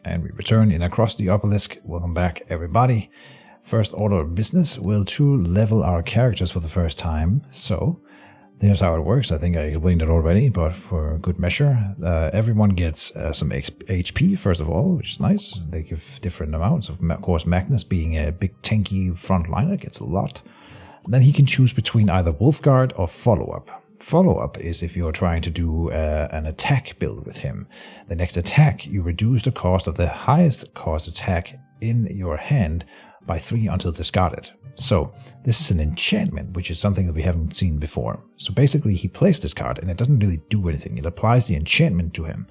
And we return in across the Obelisk. Welcome back, everybody. First order of business will to level our characters for the first time. So, there's how it works. I think I explained it already, but for good measure. Everyone gets some HP, first of all, which is nice. They give different amounts. Of course, Magnus, being a big tanky frontliner, gets a lot. Then he can choose between either Wolfguard or Follow-Up. Follow-up is if you're trying to do an attack build with him. The next attack, you reduce the cost of the highest cost attack in your hand by 3 until discarded. So this is an enchantment, which is something that we haven't seen before. So basically he plays this card and it doesn't really do anything. It applies the enchantment to him.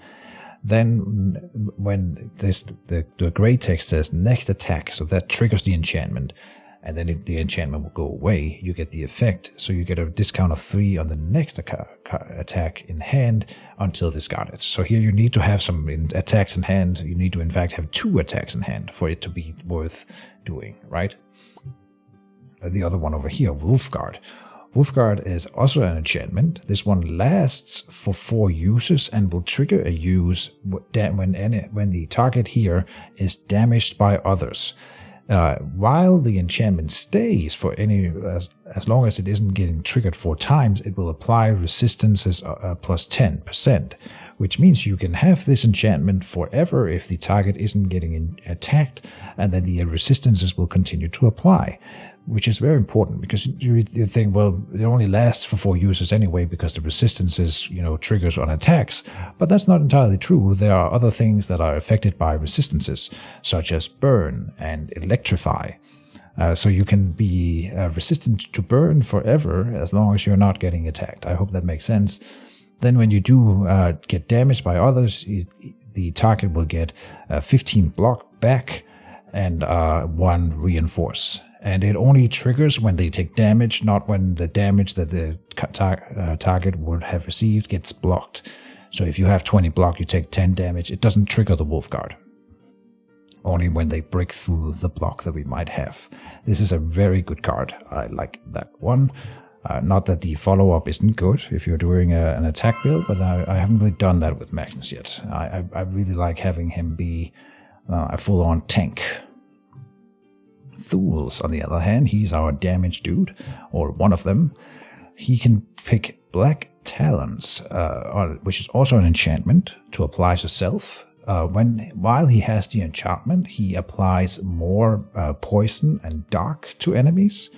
Then when the gray text says next attack, so that triggers the enchantment. And then the enchantment will go away, you get the effect, so you get a discount of 3 on the next attack in hand until discarded. So here you need to have some attacks in hand, you need to in fact have 2 attacks in hand for it to be worth doing, right? The other one over here, Wolfguard. Wolfguard is also an enchantment. This one lasts for 4 uses and will trigger a use when the target here is damaged by others. While the enchantment stays for as long as it isn't getting triggered 4 times, it will apply resistances plus 10%, which means you can have this enchantment forever if the target isn't getting attacked, and then the resistances will continue to apply, which is very important because you think, well, it only lasts for 4 uses anyway because the resistances, triggers on attacks. But that's not entirely true. There are other things that are affected by resistances, such as burn and electrify. So you can be resistant to burn forever as long as you're not getting attacked. I hope that makes sense. Then when you do get damaged by others, the target will get 15 block back and 1 reinforce. And it only triggers when they take damage, not when the damage that the target would have received gets blocked. So if you have 20 block, you take 10 damage. It doesn't trigger the Wolfguard. Only when they break through the block that we might have. This is a very good card. I like that one. Not that the follow-up isn't good if you're doing an attack build, but I haven't really done that with Magnus yet. I really like having him be a full-on tank. Thules, on the other hand, he's our damage dude, or one of them. He can pick Black Talons, which is also an enchantment to apply to self. While he has the enchantment, he applies more poison and dark to enemies.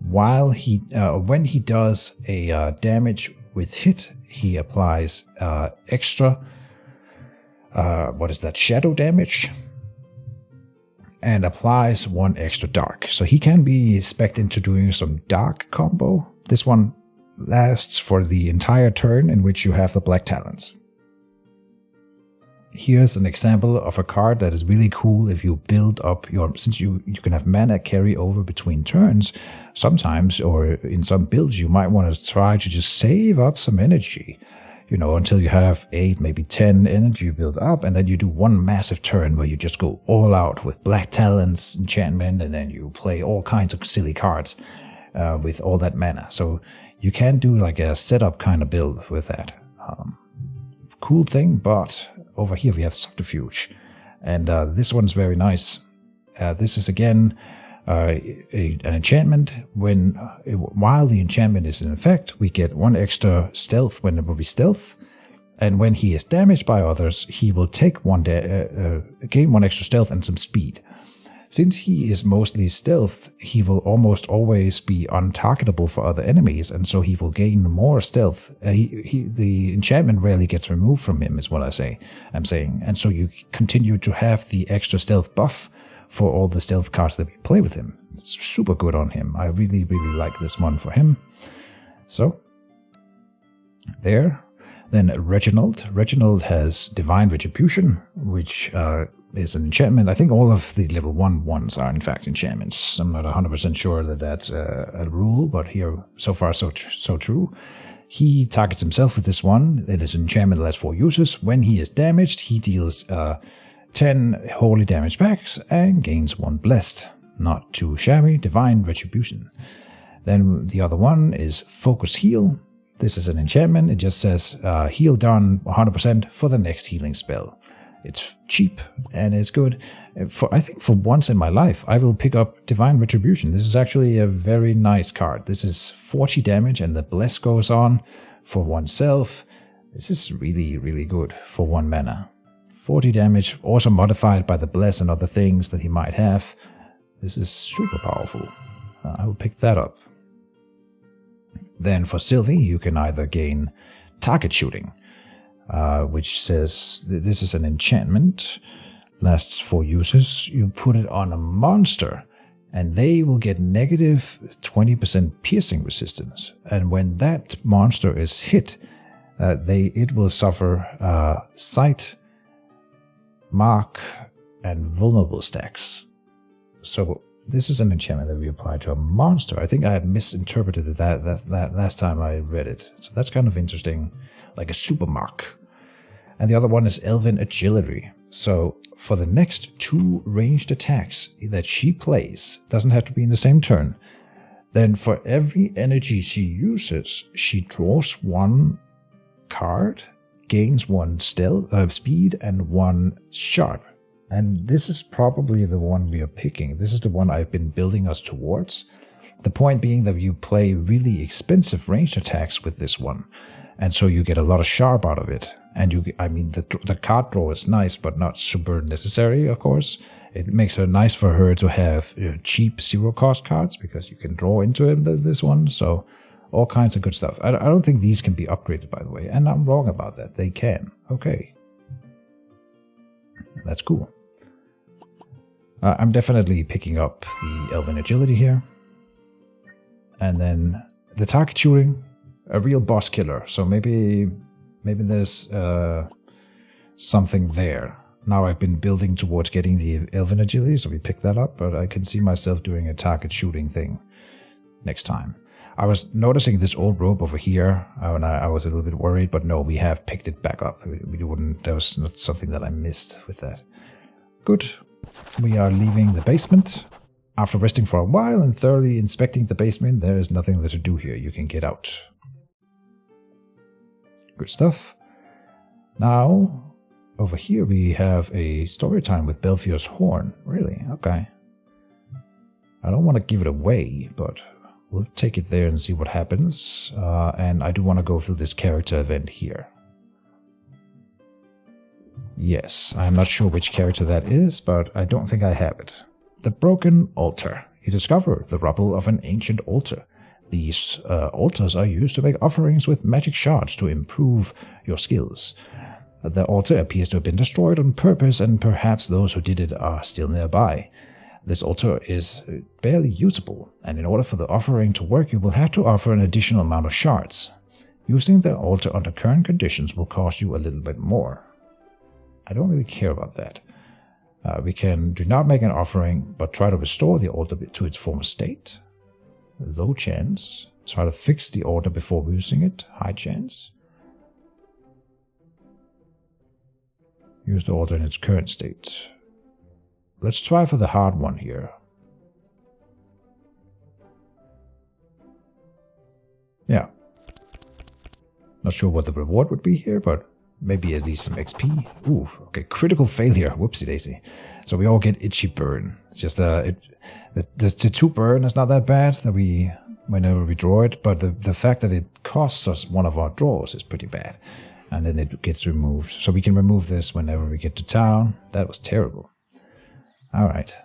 When he does a damage with hit, he applies extra. Shadow damage. And applies 1 extra dark. So he can be spec'd into doing some dark combo. This one lasts for the entire turn in which you have the Black Talons. Here's an example of a card that is really cool if you build up since you can have mana carry over between turns, sometimes, or in some builds, you might want to try to just save up some energy. Until you have 8, maybe 10 energy built up, and then you do one massive turn where you just go all out with Black Talons enchantment, and then you play all kinds of silly cards with all that mana. So you can do like a setup kind of build with that. Cool thing, but over here we have Subterfuge, and this one's very nice. This is again an enchantment. While the enchantment is in effect, we get 1 extra stealth whenever we stealth, and when he is damaged by others, he will take gain 1 extra stealth and some speed. Since he is mostly stealth, he will almost always be untargetable for other enemies, and so he will gain more stealth. The enchantment rarely gets removed from him, is what I'm saying, and so you continue to have the extra stealth buff for all the stealth cards that we play with him. It's super good on him. I really, really like this one for him. So, there. Then Reginald. Reginald has Divine Retribution, which is an enchantment. I think all of the level 1 ones are in fact enchantments. I'm not 100% sure that that's a rule, but here, so far, so true. He targets himself with this one. It is an enchantment that lasts 4 uses. When he is damaged, he deals 10 holy damage packs and gains 1 blessed. Not too shabby. Divine Retribution. Then the other one is Focus Heal. This is an enchantment. It just says heal done 100% for the next healing spell. It's cheap and it's good. I think for once in my life, I will pick up Divine Retribution. This is actually a very nice card. This is 40 damage and the bless goes on for oneself. This is really, really good for 1 mana. 40 damage, also modified by the bless and other things that he might have. This is super powerful. I will pick that up. Then for Sylvie, you can either gain target shooting, which says this is an enchantment, lasts 4 uses. You put it on a monster, and they will get negative 20% piercing resistance. And when that monster is hit, it will suffer sight, mark, and vulnerable stacks. So this is an enchantment that we apply to a monster. I think I had misinterpreted that last time I read it. So that's kind of interesting, like a super mark. And the other one is Elven Agility. So for the next 2 ranged attacks that she plays, doesn't have to be in the same turn, then for every energy she uses, she draws 1 card, gains 1 stealth, speed, and 1 sharp. And this is probably the one we are picking. This is the one I've been building us towards. The point being that you play really expensive ranged attacks with this one. And so you get a lot of sharp out of it. And the card draw is nice, but not super necessary, of course. It makes it nice for her to have cheap 0-cost cards, because you can draw into it, this one. So all kinds of good stuff. I don't think these can be upgraded, by the way. And I'm wrong about that. They can. Okay. That's cool. I'm definitely picking up the Elven Agility here. And then the target shooting, a real boss killer. So maybe there's something there. Now I've been building towards getting the Elven Agility, so we pick that up, but I can see myself doing a target shooting thing next time. I was noticing this old rope over here, and I was a little bit worried, but no, we have picked it back up. That was not something that I missed with that. Good. We are leaving the basement. After resting for a while and thoroughly inspecting the basement, there is nothing left to do here. You can get out. Good stuff. Now, over here we have a story time with Belfier's Horn. Really? Okay. I don't want to give it away, but we'll take it there and see what happens. And I do want to go through this character event here. Yes, I'm not sure which character that is, but I don't think I have it. The Broken Altar. You discover the rubble of an ancient altar. These altars are used to make offerings with magic shards to improve your skills. The altar appears to have been destroyed on purpose, and perhaps those who did it are still nearby. This altar is barely usable, and in order for the offering to work, you will have to offer an additional amount of shards. Using the altar under current conditions will cost you a little bit more. I don't really care about that. We can do not make an offering, but try to restore the altar to its former state. Low chance. Try to fix the altar before using it. High chance. Use the altar in its current state. Let's try for the hard one here. Yeah. Not sure what the reward would be here, but maybe at least some XP. Ooh, okay, critical failure. Whoopsie daisy. So we all get itchy burn. It's just the 2 burn is not that bad whenever we draw it, but the fact that it costs us one of our draws is pretty bad. And then it gets removed. So we can remove this whenever we get to town. That was terrible. Alright.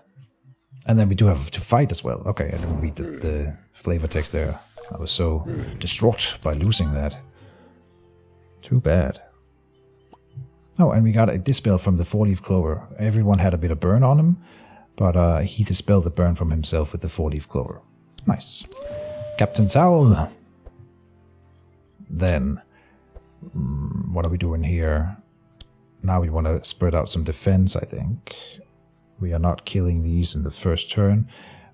And then we do have to fight as well. Okay, I didn't read the flavor text there. I was so distraught by losing that. Too bad. Oh, and we got a dispel from the 4-leaf clover. Everyone had a bit of burn on him, but he dispelled the burn from himself with the 4-leaf clover. Nice. Captain Owl. Then, what are we doing here? Now we want to spread out some defense, I think. We are not killing these in the first turn.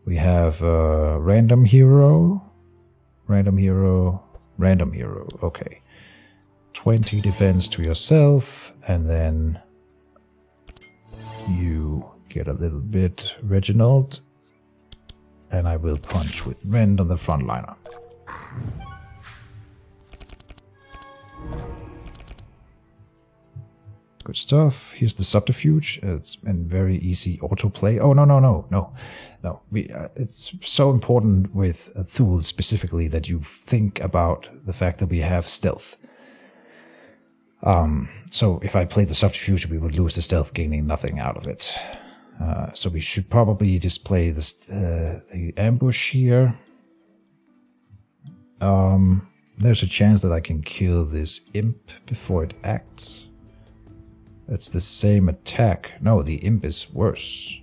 We have random hero, random hero, random hero. Okay. 20 defense to yourself, and then you get a little bit, Reginald, and I will punch with Rend on the frontliner. Good stuff. Here's the subterfuge. It's been very easy autoplay. Oh, no. It's so important with Thule specifically that you think about the fact that we have stealth. So if I played the subterfuge, we would lose the stealth, gaining nothing out of it. So we should probably just play this, the ambush here. There's a chance that I can kill this imp before it acts. It's the same attack. No, the imp is worse.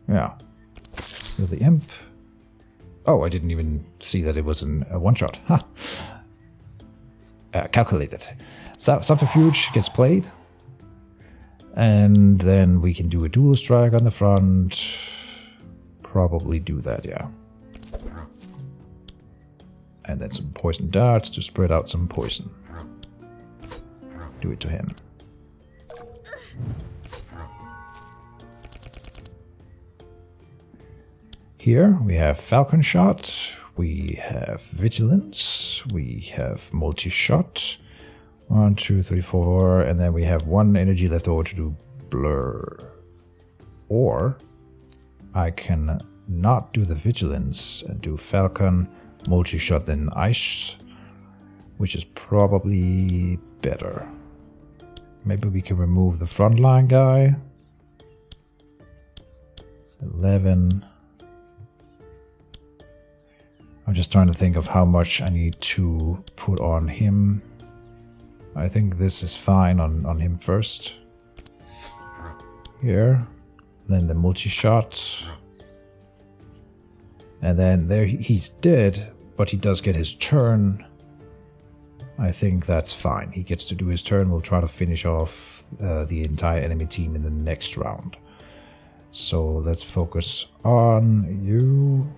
Yeah. Kill the imp. Oh, I didn't even see that it was a one-shot. Ha! Calculated. So, subterfuge gets played. And then we can do a dual strike on the front. Probably do that, yeah. And then some poison darts to spread out some poison. Do it to him. Here we have Falcon Shot, we have Vigilance, we have Multi-Shot. 1, 2, 3, 4, and then we have 1 energy left over to do Blur. Or I can not do the Vigilance and do Falcon, Multi-Shot, then Ice, which is probably better. Maybe we can remove the frontline guy. 11. I'm just trying to think of how much I need to put on him. I think this is fine on him first. Here. Then the multi-shot. And then there he's dead, but he does get his turn. I think that's fine. He gets to do his turn. We'll try to finish off the entire enemy team in the next round. So let's focus on you.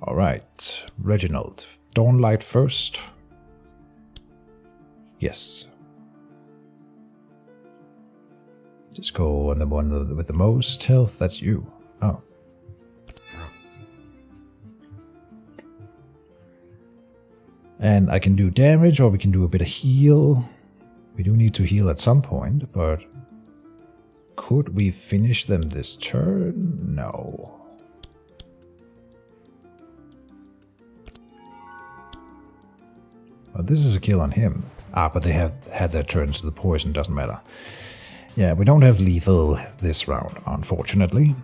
Alright, Reginald. Dawnlight first. Yes. Just go on the one with the most health. That's you. Oh. And I can do damage, or we can do a bit of heal. We do need to heal at some point, but could we finish them this turn? No. Well, this is a kill on him. Ah, but they have had their turns, so the poison doesn't matter. Yeah, we don't have lethal this round, unfortunately.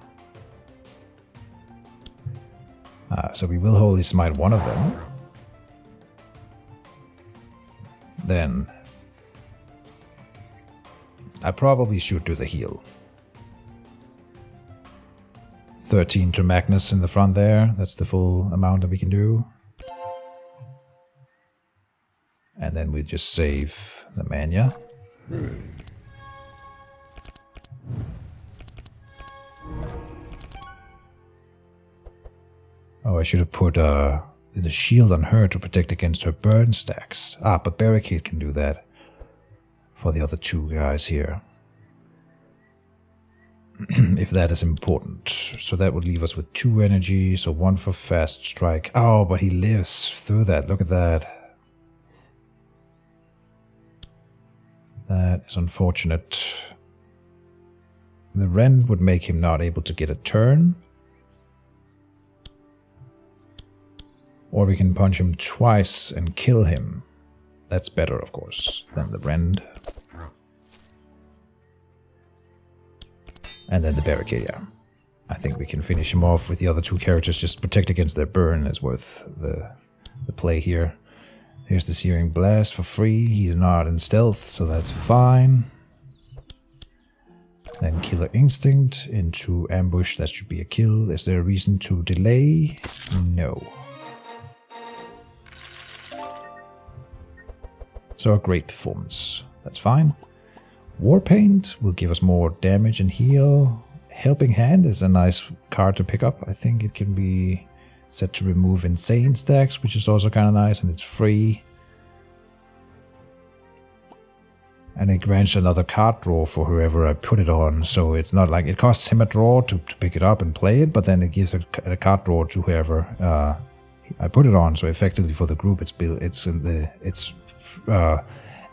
So we will Holy Smite one of them. Then I probably should do the heal. 13 to Magnus in the front there. That's the full amount that we can do. And then we just save the Mania. Oh, I should have put the shield on her to protect against her burn stacks. Ah, but Barricade can do that for the other two guys here. If that is important. So that would leave us with 2 energy, so 1 for fast strike. Oh, but he lives through that. Look at that. That is unfortunate. The Rend would make him not able to get a turn. Or we can punch him twice and kill him. That's better, of course, than the Rend. And then the Barricade, yeah. I think we can finish him off with the other 2 characters. Just protect against their burn is worth the play here. Here's the Searing Blast for free. He's not in stealth, so that's fine. Then Killer Instinct into Ambush. That should be a kill. Is there a reason to delay? No. So a great performance. That's fine. Warpaint will give us more damage and heal. Helping Hand is a nice card to pick up. I think it can be set to remove insane stacks, which is also kind of nice, and it's free. And it grants another card draw for whoever I put it on. So it's not like it costs him a draw to pick it up and play it, but then it gives a card draw to whoever I put it on. So effectively for the group, it's a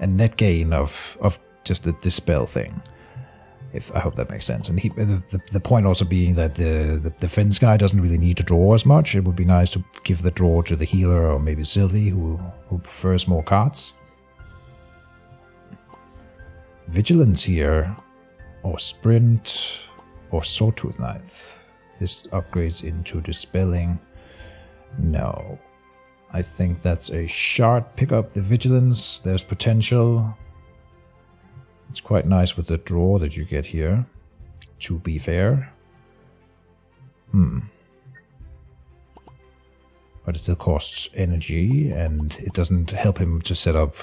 net gain of just the dispel thing. I hope that makes sense. And the point also being that the defense guy doesn't really need to draw as much. It would be nice to give the draw to the healer or maybe Sylvie, who prefers more cards. Vigilance here, or Sprint, or Sawtooth Knife. This upgrades into Dispelling. No. I think that's a shard pickup. The Vigilance, there's potential. It's quite nice with the draw that you get here, to be fair. But it still costs energy, and it doesn't help him to set up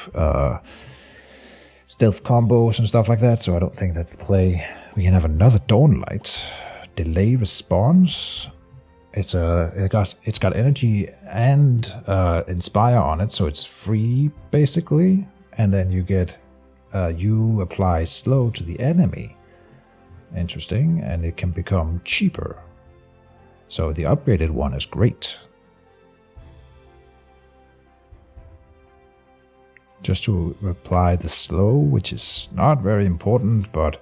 stealth combos and stuff like that, so I don't think that's the play. We can have another Dawnlight. Delay response. It's got energy and Inspire on it, so it's free, basically. And then you get... you apply slow to the enemy. Interesting, and it can become cheaper. So the upgraded one is great. Just to apply the slow, which is not very important, but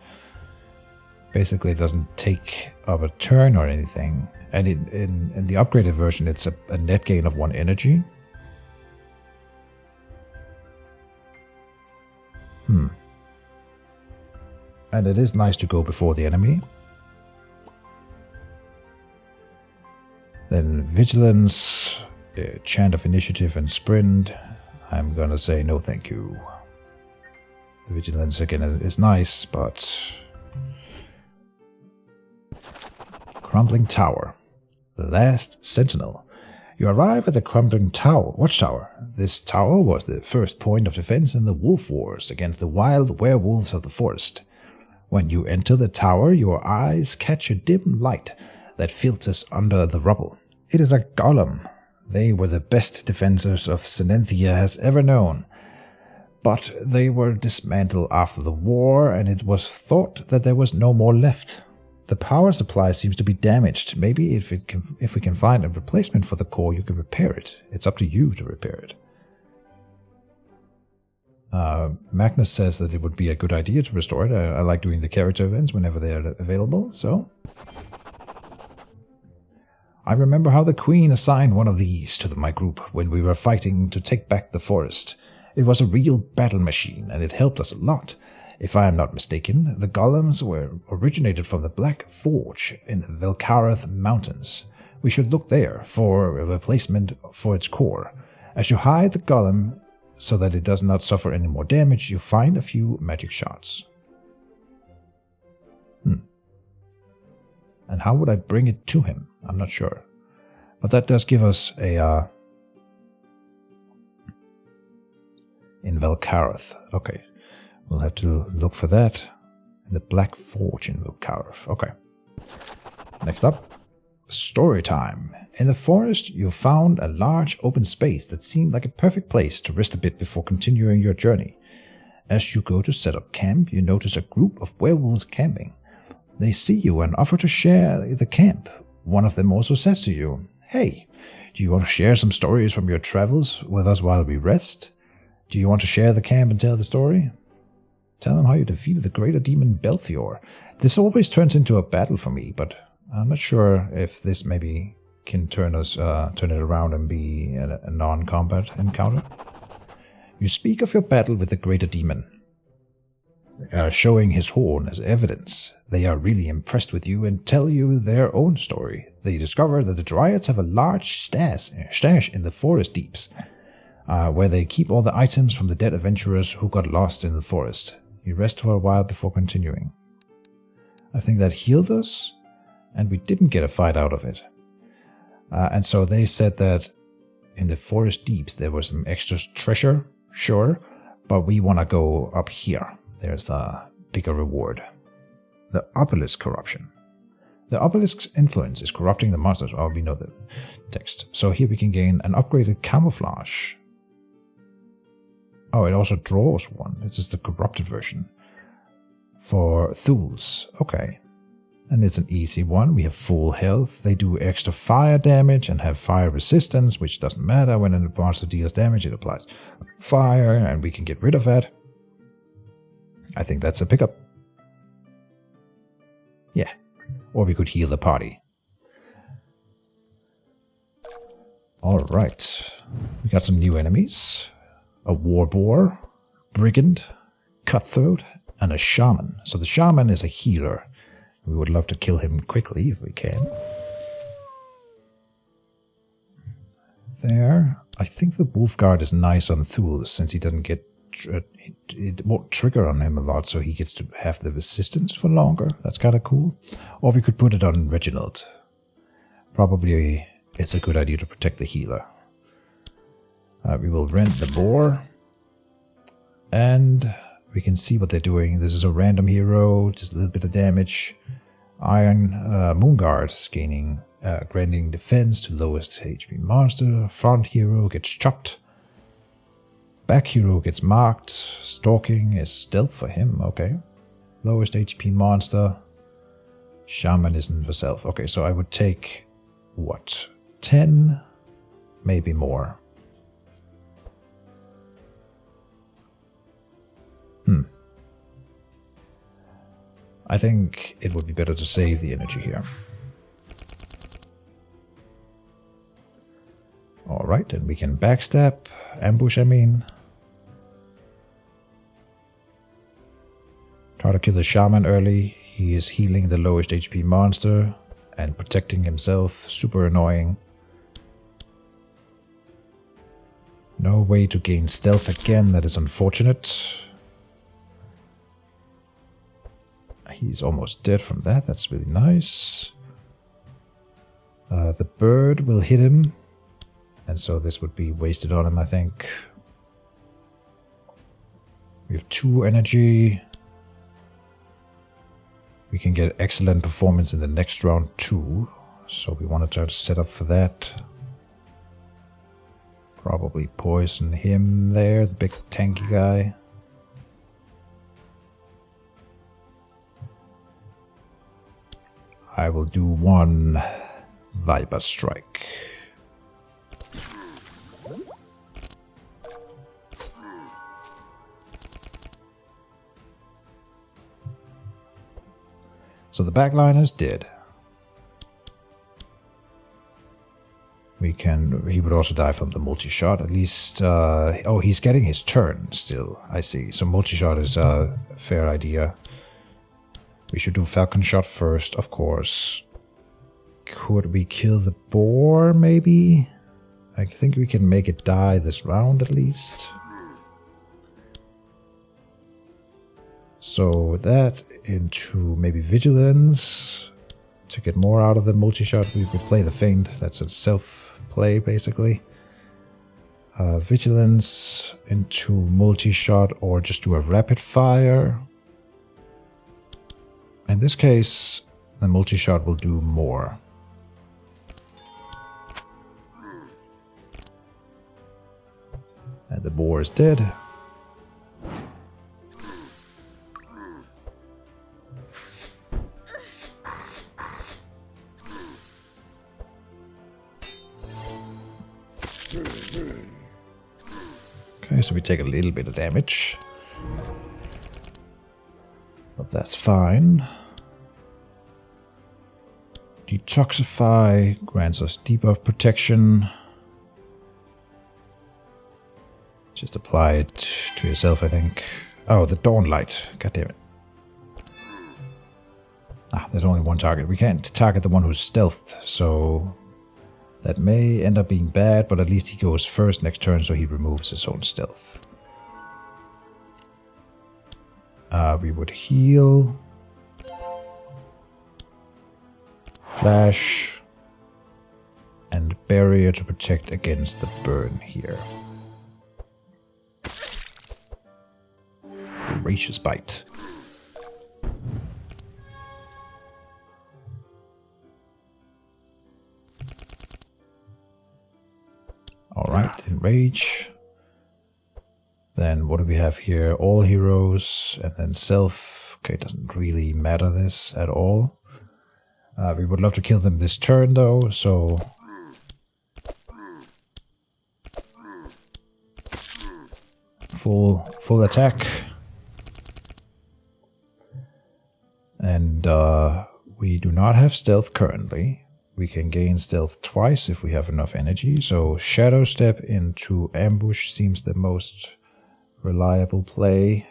basically it doesn't take up a turn or anything. And in the upgraded version, it's a net gain of 1 energy. And it is nice to go before the enemy. Then Vigilance, Chant of Initiative and Sprint. I'm gonna say no thank you. The Vigilance again is nice, but... Crumpling Tower. The Last Sentinel. You arrive at the Crumpling Tower, Watchtower. This tower was the first point of defense in the Wolf Wars against the wild werewolves of the forest. When you enter the tower, your eyes catch a dim light that filters under the rubble. It is a golem. They were the best defenders of Senenthia has ever known. But they were dismantled after the war, and it was thought that there was no more left. The power supply seems to be damaged. Maybe if we can find a replacement for the core, you can repair it. It's up to you to repair it. Magnus says that it would be a good idea to restore it. I like doing the character events whenever they are available, so... I remember how the Queen assigned one of these to my group when we were fighting to take back the forest. It was a real battle machine, and it helped us a lot. If I am not mistaken, the golems were originated from the Black Forge in the Velkareth Mountains. We should look there for a replacement for its core. As you hide the golem so that it does not suffer any more damage, you find a few magic shards. And how would I bring it to him? I'm not sure. But that does give us a... in Velkareth. Okay. We'll have to look for that. In the Black Forge in Velkareth. Okay. Next up. Story time. In the forest, you found a large open space that seemed like a perfect place to rest a bit before continuing your journey. As you go to set up camp, you notice a group of werewolves camping. They see you and offer to share the camp. One of them also says to you, "Hey, do you want to share some stories from your travels with us while we rest? Do you want to share the camp and tell the story? Tell them how you defeated the greater demon Belfior." This always turns into a battle for me, but I'm not sure if this maybe can turn it around and be a non-combat encounter. You speak of your battle with the greater demon, showing his horn as evidence. They are really impressed with you and tell you their own story. They discover that the Dryads have a large stash in the forest deeps, where they keep all the items from the dead adventurers who got lost in the forest. You rest for a while before continuing. I think that healed us, and we didn't get a fight out of it. And so they said that in the forest deeps there was some extra treasure, sure, but we want to go up here. There's a bigger reward. The Obelisk corruption. The Obelisk's influence is corrupting the monsters. Oh, we know the text. So here we can gain an upgraded camouflage. Oh, it also draws one. This is the corrupted version. For Thuls. Okay. And it's an easy one. We have full health. They do extra fire damage and have fire resistance, which doesn't matter. When a monster deals damage, it applies fire, and we can get rid of that. I think that's a pickup. Yeah. Or we could heal the party. Alright. We got some new enemies. A war boar, brigand, cutthroat, and a shaman. So the shaman is a healer. We would love to kill him quickly if we can. There. I think the wolf guard is nice on Thule since he doesn't get... it won't trigger on him a lot, so he gets to have the resistance for longer. That's kind of cool. Or we could put it on Reginald. Probably it's a good idea to protect the healer. We will rent the boar. And we can see what they're doing. This is a random hero, just a little bit of damage. Iron Moonguard is gaining, granting defense to lowest HP monster. Front hero gets chopped. Back hero gets marked. Stalking is stealth for him, okay. Lowest HP monster. Shaman isn't for self. Okay, so I would take, what, 10? Maybe more. I think it would be better to save the energy here. Alright, and we can backstab, ambush I mean. Try to kill the shaman early. He is healing the lowest HP monster and protecting himself. Super annoying. No way to gain stealth again, that is unfortunate. He's almost dead from that, that's really nice. The bird will hit him, and so this would be wasted on him, I think. We have 2 energy. We can get excellent performance in the next round too, so we want to try to set up for that. Probably poison him there, the big tanky guy. I will do 1 Viper Strike. So the backliner is dead. He would also die from the multi-shot, at least. Oh, he's getting his turn still, I see. So multi-shot is a fair idea. We should do Falcon Shot first, of course. Could we kill the boar, maybe? I think we can make it die this round, at least. So that into maybe Vigilance. To get more out of the multi-shot, we would play the Feint. That's a self-play, basically. Vigilance into multi-shot, or just do a rapid fire. In this case, the multi-shot will do more. And the boar is dead. Okay, so we take a little bit of damage. But that's fine. Detoxify grants us debuff protection. Just apply it to yourself, I think. Oh, the Dawn Light. God damn it. Ah, there's only one target. We can't target the one who's stealthed, so that may end up being bad, but at least he goes first next turn, so he removes his own stealth. We would heal. Flash. And barrier to protect against the burn here. Voracious Bite. Alright, Enrage. Then what do we have here? All heroes and then self. Okay, it doesn't really matter this at all. We would love to kill them this turn though, so... Full attack. And we do not have stealth currently. We can gain stealth twice if we have enough energy, so Shadow Step into Ambush seems the most reliable play.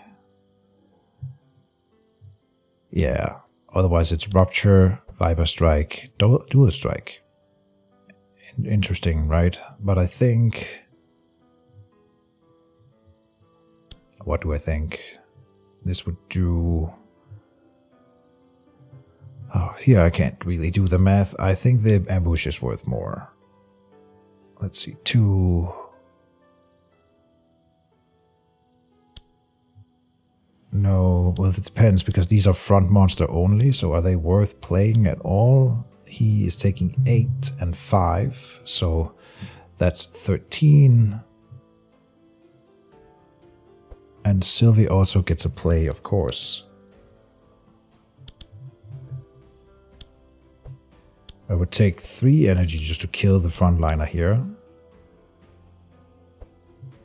Yeah, otherwise it's Rupture, Viper Strike, Dual Strike. Interesting, right? But I think... What do I think? This would do... Oh, here I can't really do the math. I think the ambush is worth more. Let's see, 2... No, well it depends, because these are front monster only, so are they worth playing at all? He is taking 8 and 5, so that's 13. And Sylvie also gets a play, of course. I would take 3 energy just to kill the frontliner here.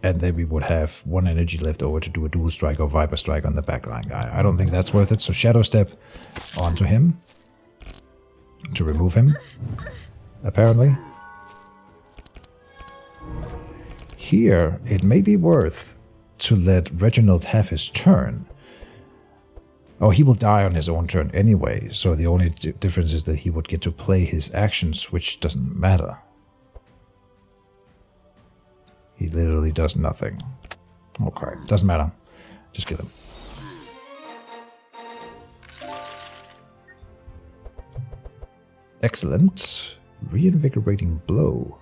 And then we would have 1 energy left over to do a dual strike or Viper Strike on the backline guy. I don't think that's worth it, so Shadow Step onto him. To remove him, apparently. Here, it may be worth to let Reginald have his turn. Oh, he will die on his own turn anyway, so the only difference is that he would get to play his actions, which doesn't matter. He literally does nothing. Okay, doesn't matter. Just kill him. Excellent. Reinvigorating Blow.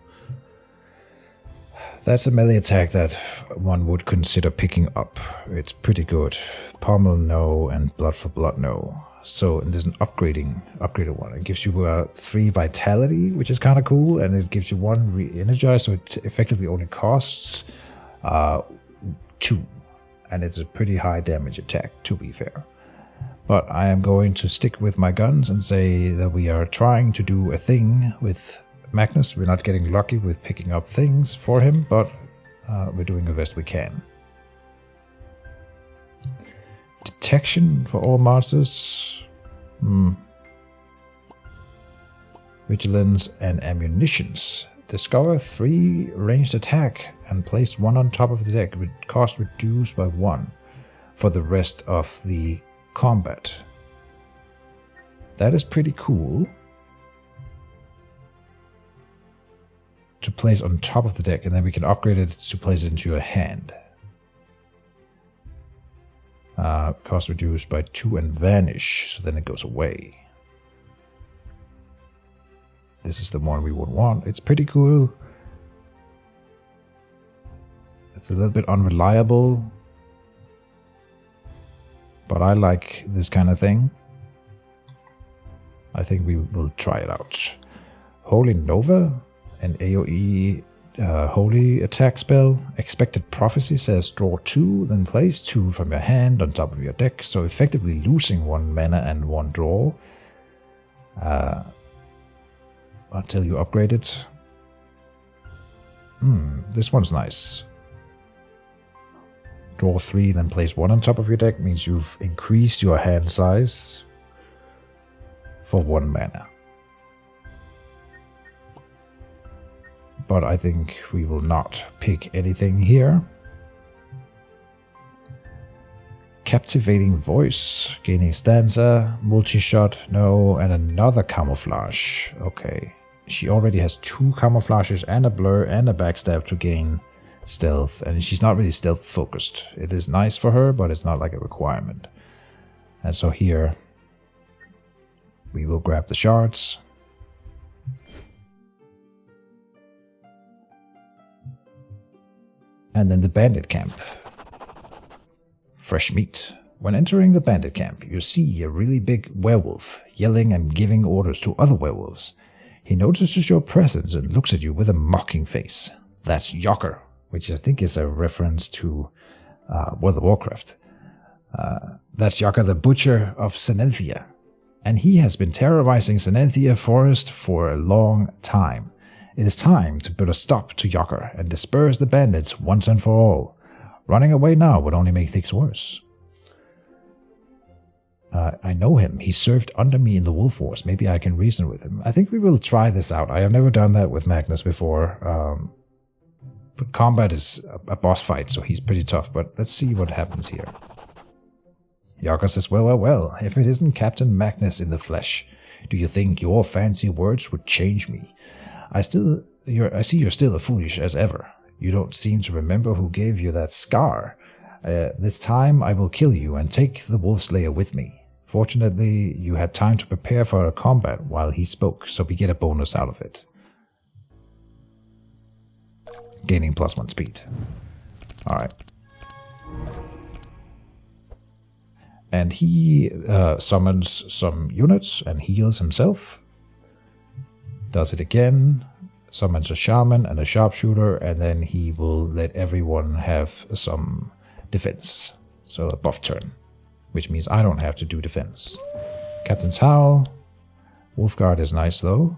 That's a melee attack that one would consider picking up. It's pretty good. Pommel, no, and Blood for Blood, no. So there's an upgraded one. It gives you 3 Vitality, which is kind of cool, and it gives you 1 Re-Energize, so it effectively only costs 2. And it's a pretty high damage attack, to be fair. But I am going to stick with my guns and say that we are trying to do a thing with Magnus. We're not getting lucky with picking up things for him, but we're doing the best we can. Detection for all monsters. Vigilance and ammunitions. Discover 3 ranged attack and place 1 on top of the deck with cost reduced by 1 for the rest of the combat. That is pretty cool. To place on top of the deck, and then we can upgrade it to place it into your hand. Cost reduced by 2 and vanish, so then it goes away. This is the one we would want. It's pretty cool. It's a little bit unreliable, but I like this kind of thing. I think we will try it out. Holy Nova, an AoE holy attack spell. Expected Prophecy says draw 2, then place 2 from your hand on top of your deck, so effectively losing 1 mana and 1 draw until you upgrade it. This one's nice. Draw 3, then place 1 on top of your deck means you've increased your hand size for 1 mana. But I think we will not pick anything here. Captivating Voice, gaining stanza, multi-shot, no, and another camouflage. Okay, she already has 2 camouflages and a blur and a backstab to gain stealth, and she's not really stealth focused. It is nice for her, but it's not like a requirement. And so here we will grab the shards. And then the Bandit Camp. Fresh meat. When entering the Bandit Camp, you see a really big werewolf yelling and giving orders to other werewolves. He notices your presence and looks at you with a mocking face. That's Yocker, which I think is a reference to World of Warcraft. That's Yaka the Butcher of Senenthia, and he has been terrorizing Senenthia Forest for a long time. It is time to put a stop to Yaka and disperse the bandits once and for all. Running away now would only make things worse. I know him. He served under me in the Wolf Wars. Maybe I can reason with him. I think we will try this out. I have never done that with Magnus before. But combat is a boss fight, so he's pretty tough. But let's see what happens here. Yaka says, well, if it isn't Captain Magnus in the flesh, do you think your fancy words would change me? I see you're still as foolish as ever. You don't seem to remember who gave you that scar. This time I will kill you and take the Wolf Slayer with me. Fortunately, you had time to prepare for a combat while he spoke, so we get a bonus out of it. Gaining +1 speed. Alright. And he summons some units and heals himself. Does it again. Summons a shaman and a sharpshooter, and then he will let everyone have some defense. So a buff turn, which means I don't have to do defense. Captain's Howl. Wolfguard is nice though.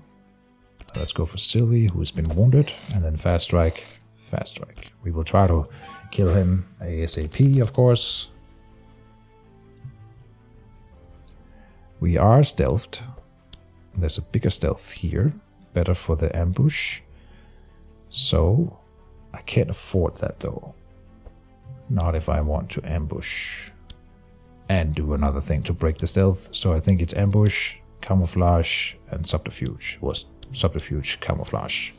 Let's go for Sylvie, who's been wounded, and then Fast Strike. Fast Strike. We will try to kill him ASAP, of course. We are stealthed. There's a bigger stealth here. Better for the ambush. So, I can't afford that though. Not if I want to ambush and do another thing to break the stealth. So I think it's ambush, camouflage, and subterfuge. Was subterfuge, camouflage.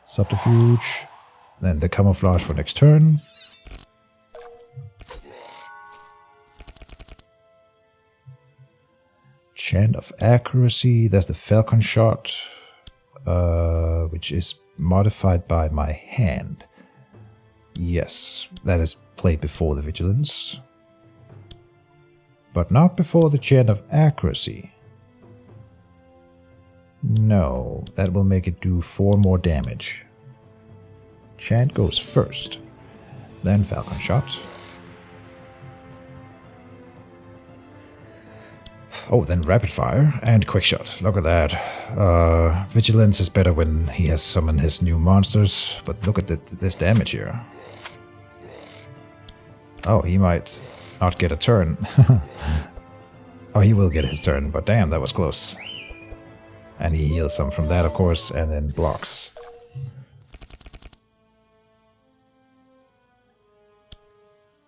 Subterfuge, then the camouflage for next turn. Chant of Accuracy, that's the Falcon Shot, which is modified by my hand. Yes, that is played before the Vigilance. But not before the Chant of Accuracy. No, that will make it do 4 more damage. Chant goes first, then Falcon Shot. Oh, then Rapid Fire and Quick Shot. Look at that. Vigilance is better when he has summoned his new monsters, but look at this damage here. Oh, he might not get a turn. Oh, he will get his turn, but damn, that was close. And he heals some from that, of course, and then blocks.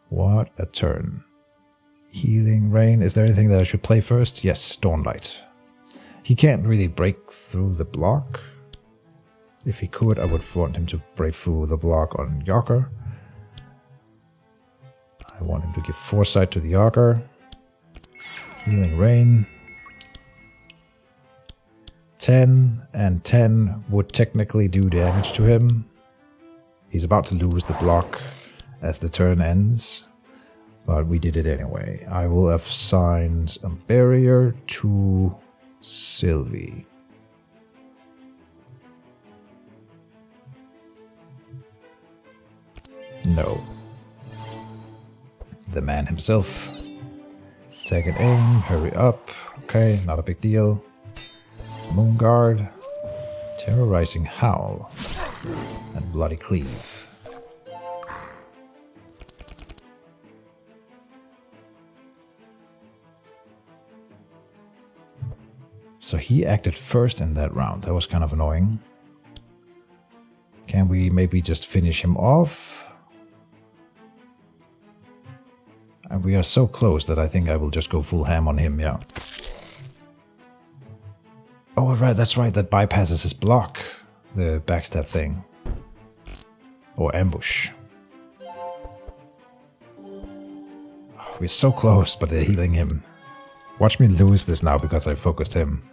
What a turn. Healing Rain. Is there anything that I should play first? Yes, Dawnlight. He can't really break through the block. If he could, I would want him to break through the block on Yaka. I want him to give Foresight to the Yaka. Healing Rain. 10 and 10 would technically do damage to him. He's about to lose the block as the turn ends. But we did it anyway. I will assign a barrier to Sylvie. No. The man himself. Take an aim, hurry up. Okay, not a big deal. Moon Guard. Terrorizing Howl. And Bloody Cleave. So he acted first in that round. That was kind of annoying. Can we maybe just finish him off? And we are so close that I think I will just go full ham on him, yeah. Oh, right, that's right. That bypasses his block. The backstab thing. Or ambush. Oh, we're so close, but they're healing him. Watch me lose this now because I focused him.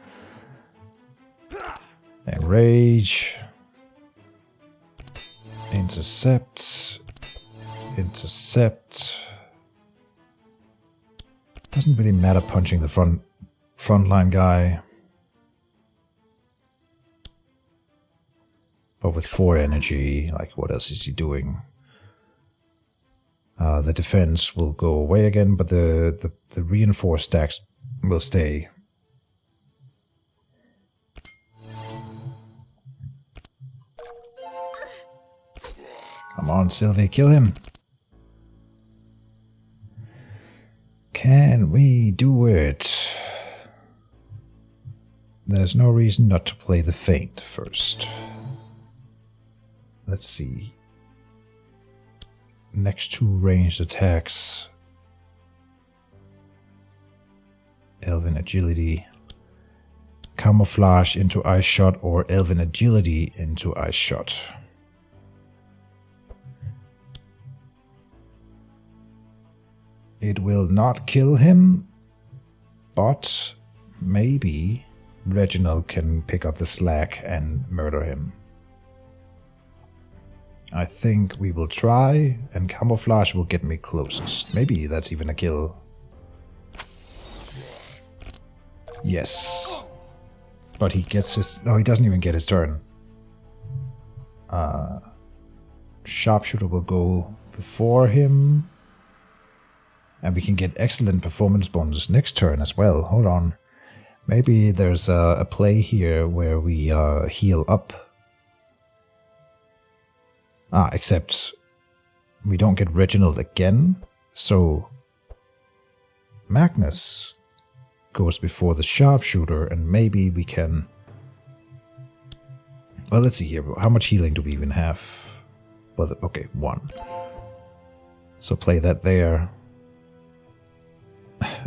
Enrage. Intercept. Intercept. Doesn't really matter punching the frontline guy. But with 4 energy, like what else is he doing? The defense will go away again, but the reinforced stacks will stay. Come on, Sylvie, kill him. Can we do it? There's no reason not to play the Feint first. Let's see. Next 2 ranged attacks. Elven Agility. Camouflage into Ice Shot or Elven Agility into Ice Shot. It will not kill him, but maybe Reginald can pick up the slack and murder him. I think we will try, and Camouflage will get me closest. Maybe that's even a kill. Yes. But he gets his... No, he doesn't even get his turn. Sharpshooter will go before him. And we can get excellent performance bonuses next turn as well. Hold on. Maybe there's a play here where we heal up. Except we don't get Reginald again. So Magnus goes before the Sharpshooter, and maybe we can... Well, let's see here. How much healing do we even have? Well, okay, 1. So play that there.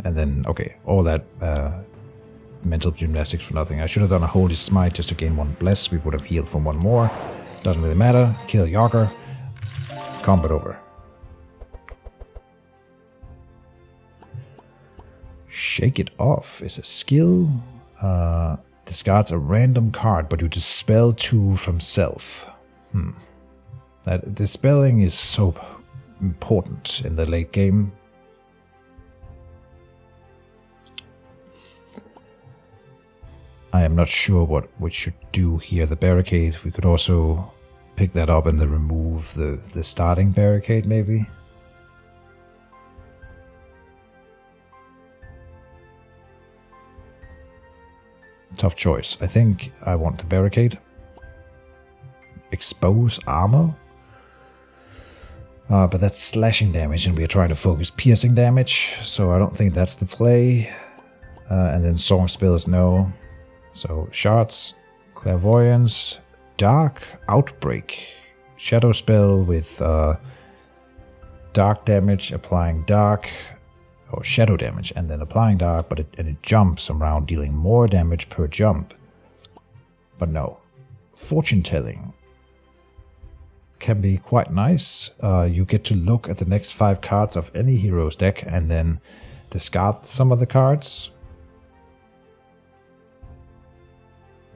And then, okay, all that mental gymnastics for nothing. I should have done a Holy Smite just to gain 1 bless. We would have healed from 1 more. Doesn't really matter. Kill Yager. Combat over. Shake It Off is a skill. Discards a random card, but you dispel 2 from self. That dispelling is so important in the late game. I am not sure what we should do here. The barricade, we could also pick that up and then remove the starting barricade, maybe. Tough choice. I think I want the barricade. Expose armor. But that's slashing damage, and we are trying to focus piercing damage, so I don't think that's the play. And then song spells, no. So, shards, clairvoyance, dark, outbreak, shadow spell with dark damage, applying dark, or shadow damage, and then applying dark, but it jumps around, dealing more damage per jump. But no. Fortune telling can be quite nice. You get to look at the next 5 cards of any hero's deck and then discard some of the cards.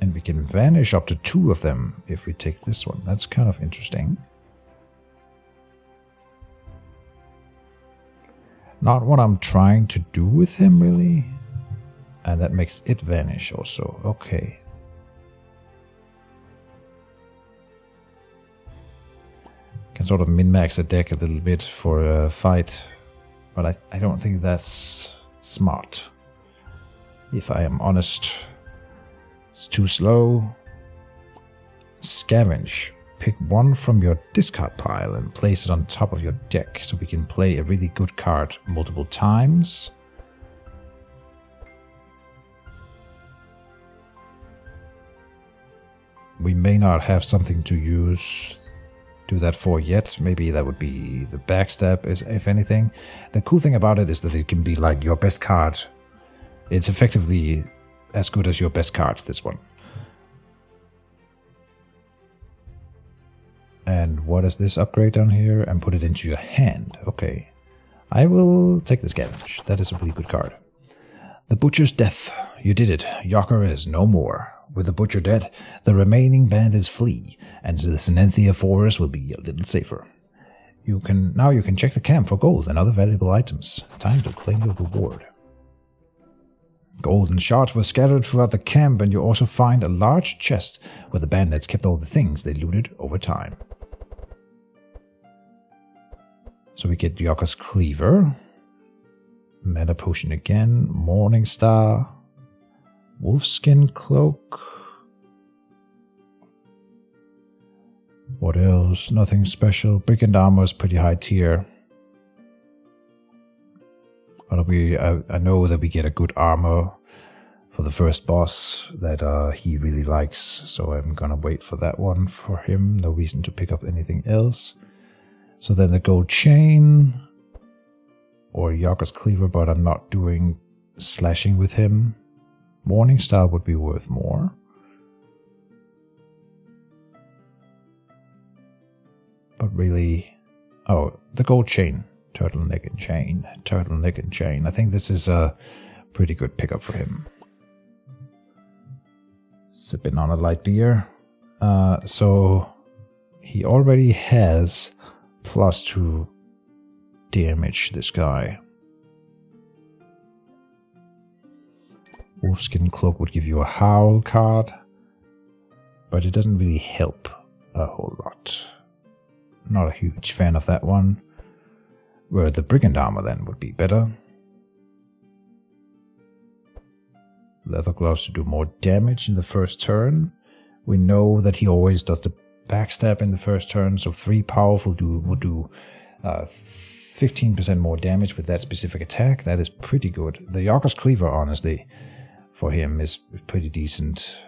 And we can vanish up to 2 of them if we take this one. That's kind of interesting. Not what I'm trying to do with him, really. And that makes it vanish also. Okay. Can sort of min-max a deck a little bit for a fight. But I don't think that's smart. If I am honest. It's too slow. Scavenge. Pick 1 from your discard pile and place it on top of your deck so we can play a really good card multiple times. We may not have something to do that for yet. Maybe that would be the backstab, if anything. The cool thing about it is that it can be like your best card. It's effectively as good as your best card, this one. And what is this upgrade down here? And put it into your hand. Okay. I will take the Scavenge. That is a really good card. The Butcher's Death. You did it. Yager is no more. With the Butcher dead, the remaining bandits flee, and the Sinenthia forest will be a little safer. Now you can check the camp for gold and other valuable items. Time to claim your reward. Golden shards were scattered throughout the camp, and you also find a large chest where the bandits kept all the things they looted over time. So we get Yokka's Cleaver, Mana Potion again, Morning Star, Wolfskin Cloak. What else? Nothing special. Brigand Armor is pretty high tier. But I know that we get a good armor for the first boss that he really likes, so I'm gonna wait for that one for him. No reason to pick up anything else. So then the gold chain or Yokka's Cleaver, but I'm not doing slashing with him. Morning Star would be worth more. But really, oh, the gold chain. Turtleneck and chain. Turtleneck and chain. I think this is a pretty good pickup for him. Sipping on a light beer. So he already has +2 damage, this guy. Wolfskin Cloak would give you a Howl card, but it doesn't really help a whole lot. Not a huge fan of that one. Where the Brigand Armor then would be better. Leather Gloves to do more damage in the first turn. We know that he always does the backstab in the first turn, so 3 powerful would do 15% more damage with that specific attack. That is pretty good. The Yokka's Cleaver, honestly, for him is pretty decent.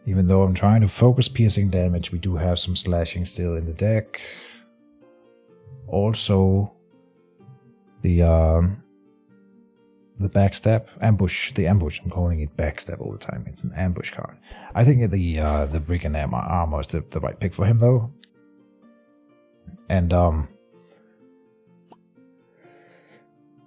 Even though I'm trying to focus piercing damage, we do have some slashing still in the deck. Also, the backstab, ambush, I'm calling it backstab all the time. It's an ambush card. I think the Brigand Armor is the right pick for him, though. And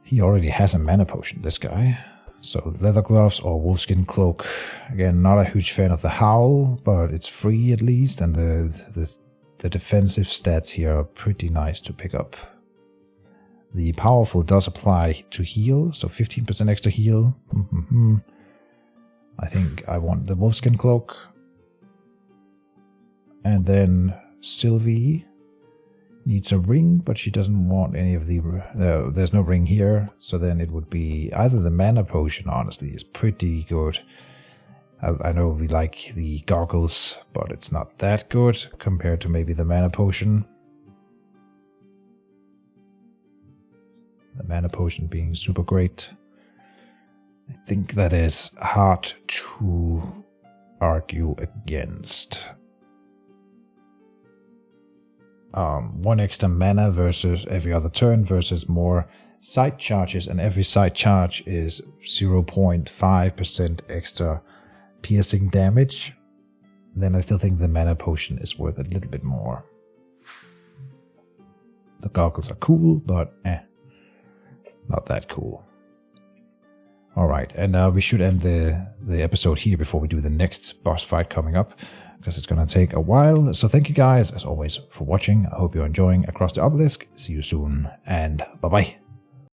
he already has a Mana Potion, this guy. So Leather Gloves or Wolfskin Cloak. Again, not a huge fan of the Howl, but it's free at least, and the defensive stats here are pretty nice to pick up. The powerful does apply to heal, so 15% extra heal. I think I want the Wolfskin Cloak. And then Sylvie needs a ring, but she doesn't want any of the... there's no ring here, so then it would be either the Mana Potion, honestly, is pretty good. I know we like the goggles, but it's not that good compared to maybe the Mana Potion. The Mana Potion being super great. I think that is hard to argue against. 1 extra mana versus every other turn versus more side charges, and every side charge is 0.5% extra piercing damage. Then I still think the Mana Potion is worth a little bit more. The goggles are cool, but not that cool. Alright, and we should end the episode here before we do the next boss fight coming up, because it's going to take a while. So thank you guys, as always, for watching. I hope you're enjoying Across the Obelisk. See you soon, and bye-bye.